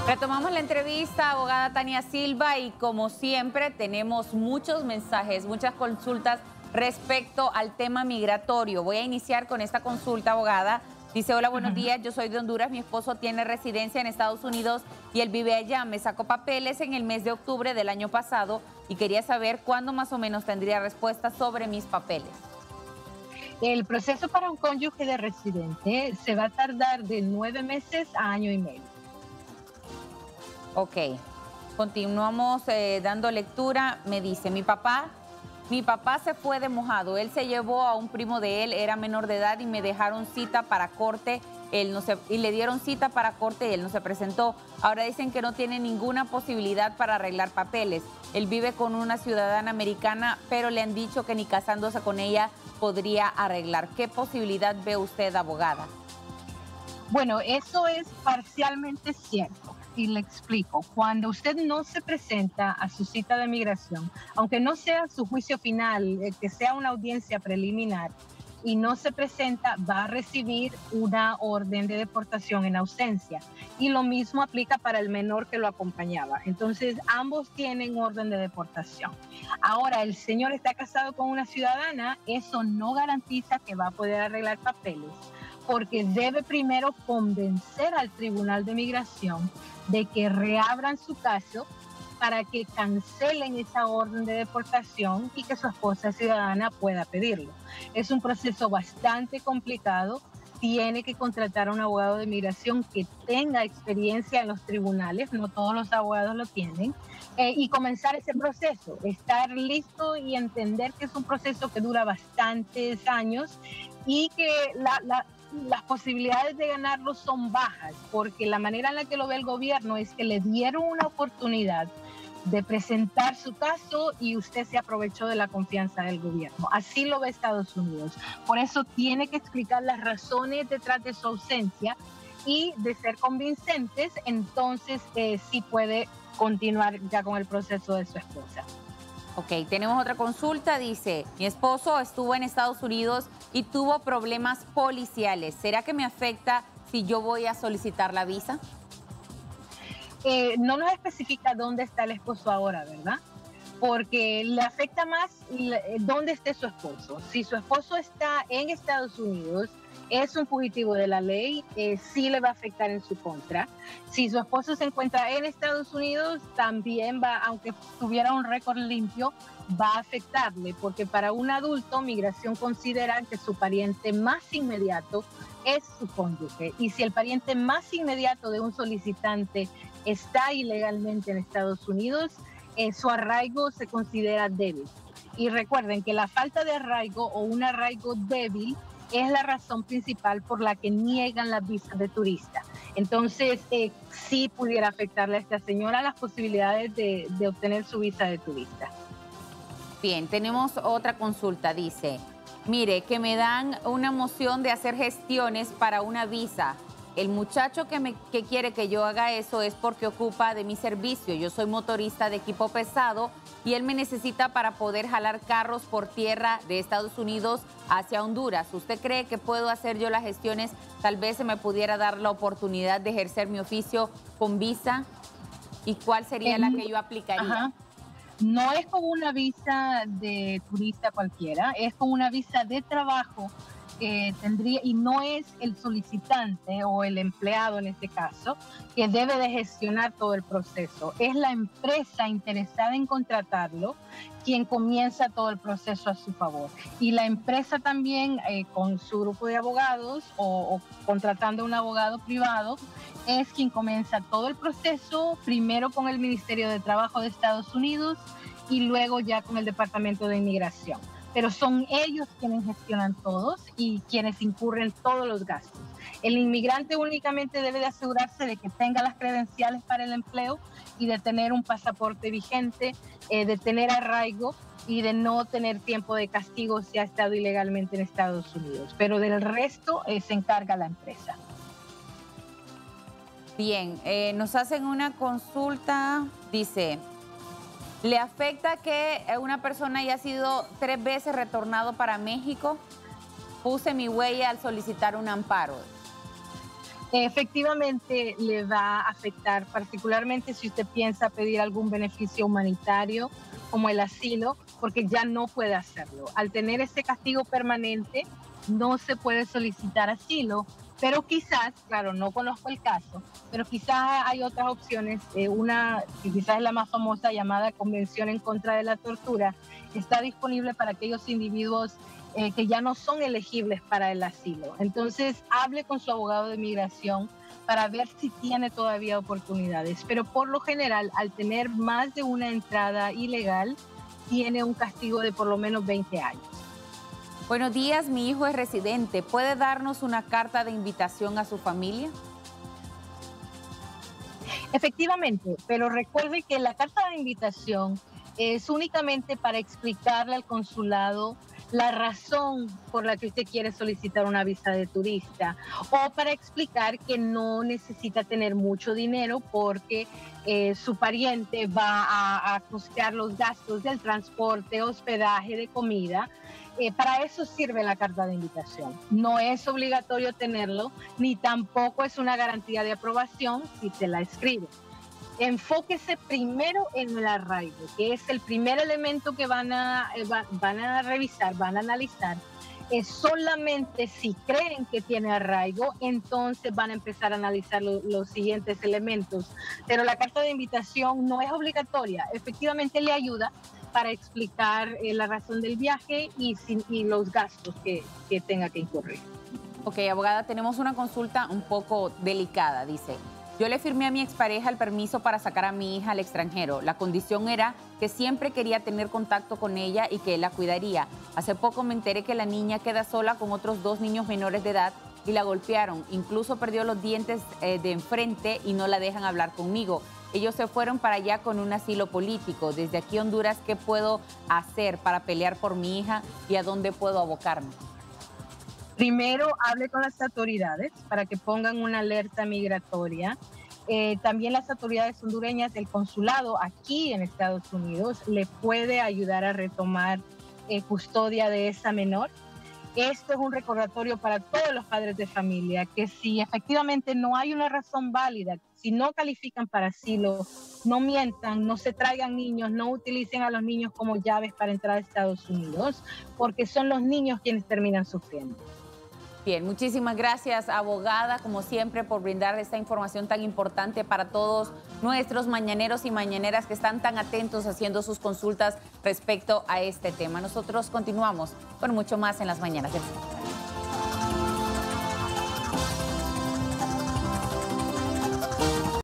Retomamos la entrevista, abogada Tania Silva, y como siempre tenemos muchos mensajes, muchas consultas respecto al tema migratorio. Voy a iniciar con esta consulta, abogada. Dice: hola, buenos días, yo soy de Honduras, mi esposo tiene residencia en Estados Unidos y él vive allá. Me sacó papeles en el mes de octubre del año pasado y quería saber cuándo más o menos tendría respuesta sobre mis papeles. El proceso para un cónyuge de residente se va a tardar de 9 meses a año y medio. Ok, continuamos dando lectura. Me dice: mi papá se fue de mojado. Él se llevó a un primo de él, era menor de edad, y me dejaron cita para corte. Y le dieron cita para corte y él no se presentó. Ahora dicen que no tiene ninguna posibilidad para arreglar papeles. Él vive con una ciudadana americana, pero le han dicho que ni casándose con ella podría arreglar. ¿Qué posibilidad ve usted, abogada? Bueno, eso es parcialmente cierto. Y le explico. Cuando usted no se presenta a su cita de migración, aunque no sea su juicio final, que sea una audiencia preliminar, y no se presenta, va a recibir una orden de deportación en ausencia. Y lo mismo aplica para el menor que lo acompañaba. Entonces, ambos tienen orden de deportación. Ahora, el señor está casado con una ciudadana, eso no garantiza que va a poder arreglar papeles, porque debe primero convencer al Tribunal de Migración de que reabran su caso para que cancelen esa orden de deportación y que su esposa ciudadana pueda pedirlo. Es un proceso bastante complicado. Tiene que contratar a un abogado de migración que tenga experiencia en los tribunales, no todos los abogados lo tienen, y comenzar ese proceso, estar listo y entender que es un proceso que dura bastantes años y que las posibilidades de ganarlo son bajas, porque la manera en la que lo ve el gobierno es que le dieron una oportunidad de presentar su caso y usted se aprovechó de la confianza del gobierno. Así lo ve Estados Unidos. Por eso tiene que explicar las razones detrás de su ausencia, y de ser convincentes, entonces sí puede continuar ya con el proceso de su esposa. Ok, tenemos otra consulta. Dice: mi esposo estuvo en Estados Unidos y tuvo problemas policiales. ¿Será que me afecta si yo voy a solicitar la visa? No nos especifica dónde está el esposo ahora, ¿verdad? Porque le afecta más dónde esté su esposo. Si su esposo está en Estados Unidos, es un fugitivo de la ley, sí le va a afectar en su contra. Si su esposo se encuentra en Estados Unidos, también va, aunque tuviera un récord limpio, va a afectarle, porque para un adulto, migración considera que su pariente más inmediato es su cónyuge. Y si el pariente más inmediato de un solicitante está ilegalmente en Estados Unidos, su arraigo se considera débil. Y recuerden que la falta de arraigo o un arraigo débil es la razón principal por la que niegan las visas de turista. Entonces, sí pudiera afectarle a esta señora las posibilidades de obtener su visa de turista. Bien, tenemos otra consulta. Dice: mire, que me dan una moción de hacer gestiones para una visa. El muchacho que quiere que yo haga eso es porque ocupa de mi servicio. Yo soy motorista de equipo pesado y él me necesita para poder jalar carros por tierra de Estados Unidos hacia Honduras. ¿Usted cree que puedo hacer yo las gestiones? Tal vez se me pudiera dar la oportunidad de ejercer mi oficio con visa. ¿Y cuál sería la que yo aplicaría? Ajá. No es como una visa de turista cualquiera, es como una visa de trabajo que tendría, y no es el solicitante o el empleado en este caso que debe de gestionar todo el proceso. Es la empresa interesada en contratarlo quien comienza todo el proceso a su favor. Y la empresa también, con su grupo de abogados o contratando a un abogado privado, es quien comienza todo el proceso, primero con el Ministerio de Trabajo de Estados Unidos y luego ya con el Departamento de Inmigración. Pero son ellos quienes gestionan todos y quienes incurren todos los gastos. El inmigrante únicamente debe de asegurarse de que tenga las credenciales para el empleo y de tener un pasaporte vigente, de tener arraigo y de no tener tiempo de castigo si ha estado ilegalmente en Estados Unidos. Pero del resto se encarga la empresa. Bien, nos hacen una consulta. Dice: ¿le afecta que una persona haya sido 3 veces retornado para México? Puse mi huella al solicitar un amparo. Efectivamente le va a afectar, particularmente si usted piensa pedir algún beneficio humanitario como el asilo, porque ya no puede hacerlo. Al tener ese castigo permanente, no se puede solicitar asilo, pero quizás, claro, no conozco el caso, pero quizás hay otras opciones. Una que quizás es la más famosa, llamada Convención en contra de la Tortura, está disponible para aquellos individuos que ya no son elegibles para el asilo. Entonces, hable con su abogado de migración para ver si tiene todavía oportunidades. Pero por lo general, al tener más de una entrada ilegal, tiene un castigo de por lo menos 20 años. Buenos días, mi hijo es residente. ¿Puede darnos una carta de invitación a su familia? Efectivamente, pero recuerde que la carta de invitación es únicamente para explicarle al consulado la razón por la que usted quiere solicitar una visa de turista, o para explicar que no necesita tener mucho dinero porque su pariente va a costear los gastos del transporte, hospedaje, de comida. Para eso sirve la carta de invitación. No es obligatorio tenerlo, ni tampoco es una garantía de aprobación si se la escribe. Enfóquese primero en el arraigo, que es el primer elemento que van a revisar, van a analizar. Solamente si creen que tiene arraigo, entonces van a empezar a analizar los siguientes elementos. Pero la carta de invitación no es obligatoria, efectivamente le ayuda para explicar la razón del viaje y los gastos que tenga que incurrir. Ok, abogada, tenemos una consulta un poco delicada, dice. Yo le firmé a mi expareja el permiso para sacar a mi hija al extranjero. La condición era que siempre quería tener contacto con ella y que él la cuidaría. Hace poco me enteré que la niña queda sola con otros 2 niños menores de edad y la golpearon. Incluso perdió los dientes de enfrente y no la dejan hablar conmigo. Ellos se fueron para allá con un asilo político. Desde aquí, Honduras, ¿qué puedo hacer para pelear por mi hija y a dónde puedo abocarme? Primero, hable con las autoridades para que pongan una alerta migratoria. También las autoridades hondureñas, el consulado aquí en Estados Unidos, le puede ayudar a retomar custodia de esa menor. Esto es un recordatorio para todos los padres de familia, que si efectivamente no hay una razón válida, si no califican para asilo, no mientan, no se traigan niños, no utilicen a los niños como llaves para entrar a Estados Unidos, porque son los niños quienes terminan sufriendo. Bien, muchísimas gracias, abogada, como siempre, por brindar esta información tan importante para todos nuestros mañaneros y mañaneras que están tan atentos haciendo sus consultas respecto a este tema. Nosotros continuamos con mucho más en las mañanas del Centro.